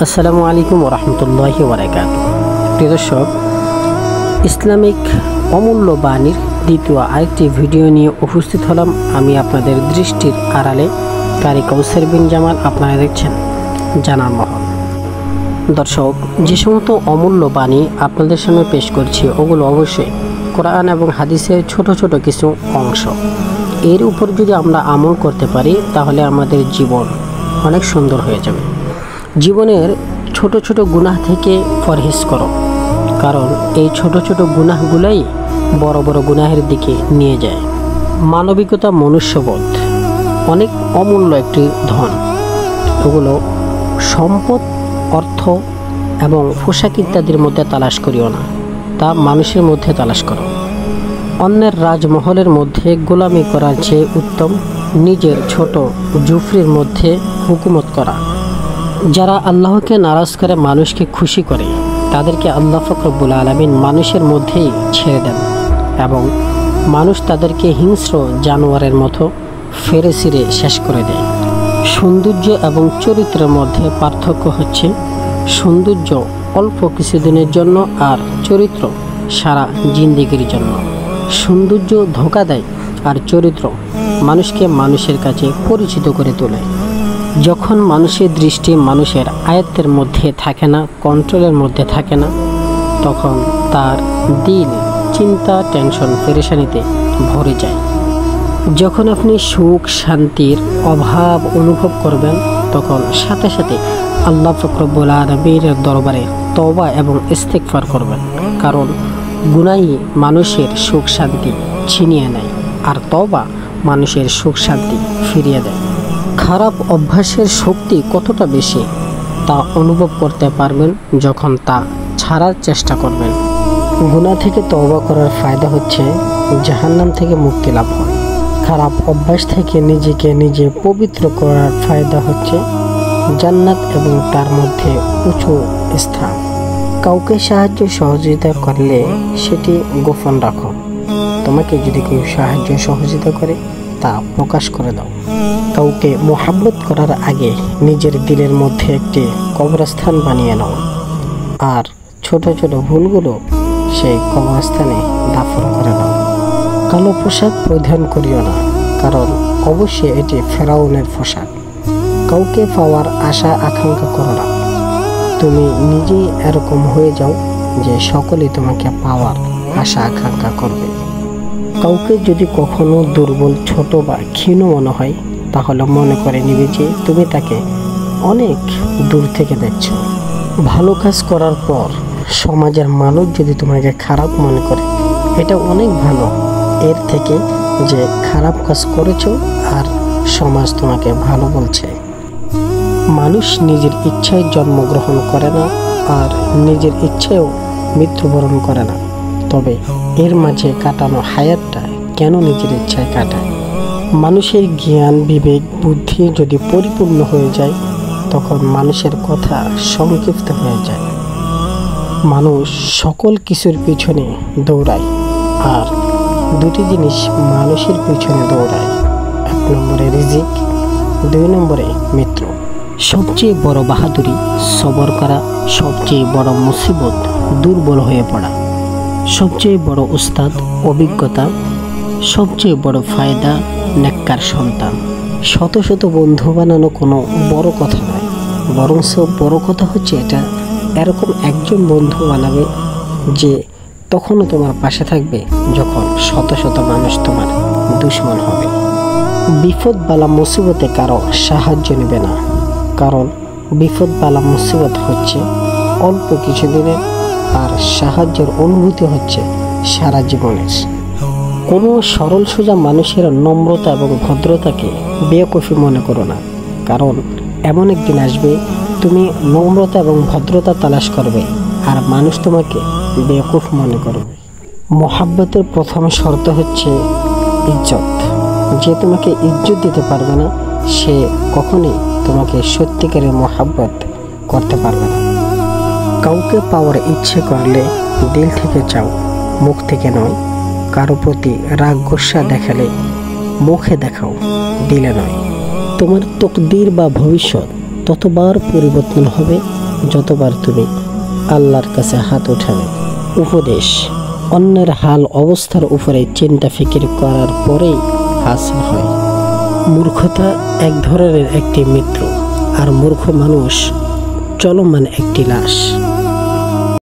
আসসালামু আলাইকুম ওরহমতুল্লাহি ওয়াবারাকাতুহু। প্রিয় দর্শক, ইসলামিক অমূল্য বাণীর দ্বিতীয় আরেকটি ভিডিও নিয়ে উপস্থিত হলাম। আমি আপনাদের দৃষ্টির আড়ালে কারি কাউসার বিন জামাল। আপনারা দেখছেন জানার মহল। দর্শক, যে সমস্ত অমূল্য বাণী আপনাদের সামনে পেশ করছি, ওগুলো অবশ্যই কোরআন এবং হাদিসের ছোট ছোট কিছু অংশ। এর উপর যদি আমরা আমল করতে পারি, তাহলে আমাদের জীবন অনেক সুন্দর হয়ে যাবে। জীবনের ছোট ছোট গুনাহ থেকে পরহেজ করো, কারণ এই ছোট ছোট গুনাহগুলোই বড় বড় গুনাহের দিকে নিয়ে যায়। মানবিকতা, মনুষ্যবোধ অনেক অমূল্য একটি ধন। এগুলো সম্পদ, অর্থ এবং পোশাক ইত্যাদির মধ্যে তালাশ করিও না, তা মানুষের মধ্যে তালাশ করো। অন্যের রাজমহলের মধ্যে গোলামি করার চেয়ে উত্তম নিজের ছোট জুফরির মধ্যে হুকুমত করা। যারা আল্লাহকে নারাজ করে মানুষকে খুশি করে, তাদেরকে আল্লাহ পাক রব্বুল আলামিন মানুষের মধ্যেই ছেড়ে দেন এবং মানুষ তাদেরকে হিংস্র জানোয়ারের মতো ফেরে ছিঁড়ে শেষ করে দেয়। সৌন্দর্য এবং চরিত্রের মধ্যে পার্থক্য হচ্ছে, সৌন্দর্য অল্প কিছুদিনের জন্য আর চরিত্র সারা জিন্দেগির জন্য। সৌন্দর্য ধোঁকা দেয় আর চরিত্র মানুষকে মানুষের কাছে পরিচিত করে তোলে। যখন মানুষের দৃষ্টি মানুষের আয়ত্তের মধ্যে থাকে না, কন্ট্রোলের মধ্যে থাকে না, তখন তার দিল চিন্তা, টেনশন, পেরেশানিতে ভরে যায়। যখন আপনি সুখ শান্তির অভাব অনুভব করবেন, তখন সাথে সাথে আল্লাহ পাক রব্বুল আলামিনের দরবারে তওবা এবং ইস্তিগফার করবেন, কারণ গুনাহই মানুষের সুখ শান্তি ছিনিয়ে নেয় আর তওবা মানুষের সুখ শান্তি ফিরিয়ে দেয়। খারাপ অভ্যাসের শক্তি কতটা বেশি তা অনুভব করতে পারবেন যখন তা ছাড়ার চেষ্টা করবেন। গুনাহ থেকে তওবা করার ফায়দা হচ্ছে জাহান্নাম থেকে মুক্তি লাভ হয়। খারাপ অভ্যাস থেকে নিজেকে নিজে পবিত্র করার ফায়দা হচ্ছে জান্নাত এবং তার মধ্যে উঁচু স্থান। কাউকে সাহায্য সহযোগিতা করলে সেটি গোপন রাখো। তোমাকে যদি কেউ সাহায্য সহযোগিতা করে, তা প্রকাশ করে দাও। কাউকে মোহাব্বত করার আগে নিজের দিলের মধ্যে একটি কবরস্থান বানিয়ে নাও, আর ছোট ছোট ভুলগুলো সেই কবরস্থানে দাফন করে নাও। কালো পোশাক পরিধান করিও না, কারণ অবশ্যই এটি ফেরাউনের পোশাক। কাউকে পাওয়ার আশা আকাঙ্ক্ষা করো না, তুমি নিজেই এরকম হয়ে যাও যে সকলেই তোমাকে পাওয়ার আশা আকাঙ্ক্ষা করবে। কাউকে যদি কখনো দুর্বল, ছোট বা ক্ষীণ মনে হয়, তাহলে মনে করে নিবে যে তুমি তাকে অনেক দূর থেকে দেখছো। ভালো কাজ করার পর সমাজের মানুষ যদি তোমাকে খারাপ মনে করে, এটা অনেক ভালো এর থেকে যে খারাপ কাজ করেছো আর সমাজ তোমাকে ভালো বলছে। মানুষ নিজের ইচ্ছায় জন্মগ্রহণ করে না আর নিজের ইচ্ছায়ও মৃত্যুবরণ করে না, তবে এর মাঝে কাটানো হায়াতটা কেন নিজের ইচ্ছায় কাটায়। মানুষের জ্ঞান, বিবেক, বুদ্ধি যদি পরিপূর্ণ হয়ে যায়, তখন মানুষের কথা সংক্ষিপ্ত হয়ে যায়। মানুষ সকল কিছুর পিছনে দৌড়ায়, আর দুটি জিনিস মানুষের পিছনে দৌড়ায়: 1 নম্বরে রিজিক, 2 নম্বরে মৃত্যু। সবচেয়ে বড় বাহাদুরি সবর করা, সবচেয়ে বড় মুসিবত দুর্বল হয়ে পড়া, সবচেয়ে বড় উস্তাদ অভিজ্ঞতা, সবচেয়ে বড় ফায়দা নেককার সন্তান। শত শত বন্ধু বানানো কোনো বড় কথা নয়, বরং বড় কথা হচ্ছে এটা এরকম একজন বন্ধু বানাবে যে তখনও তোমার পাশে থাকবে যখন শত শত মানুষ তোমার দুশ্মন হবে। বিপদ বালা মুসিবতে কারো সাহায্য নেবে না, কারণ বিপদ বালা মুসিবত হচ্ছে অল্প কিছুদিনের, আর সাহায্যের অনুভূতি হচ্ছে সারা জীবনের। কোনো সরল সোজা মানুষের নম্রতা এবং ভদ্রতাকে বেয়াকুফি মনে করো না, কারণ এমন একদিন আসবে তুমি নম্রতা এবং ভদ্রতা তালাশ করবে আর মানুষ তোমাকে বেয়াকুফ মনে করবে। মোহাব্বতের প্রথম শর্ত হচ্ছে ইজ্জত। যে তোমাকে ইজ্জত দিতে পারবে না, সে কখনোই তোমাকে সত্যিকারের মোহাব্বত করতে পারবে না। কাউকে পাওয়ার ইচ্ছে করলে দিল থেকে চাও, মুখ থেকে নয়। কারো প্রতি রাগ গোসা দেখালে মুখে দেখাও, দিলে নয়। তোমার তকদির বা ভবিষ্যৎ ততবার পরিবর্তন হবে যতবার তুমি আল্লাহর কাছে হাত উঠাবে। উপদেশ: অন্যের হাল অবস্থার উপরে চিন্তা ফিকির করার পরেই হাসিল হয়। মূর্খতা এক ধরনের একটি মৃত্যু, আর মূর্খ মানুষ চলমান একটি লাশ।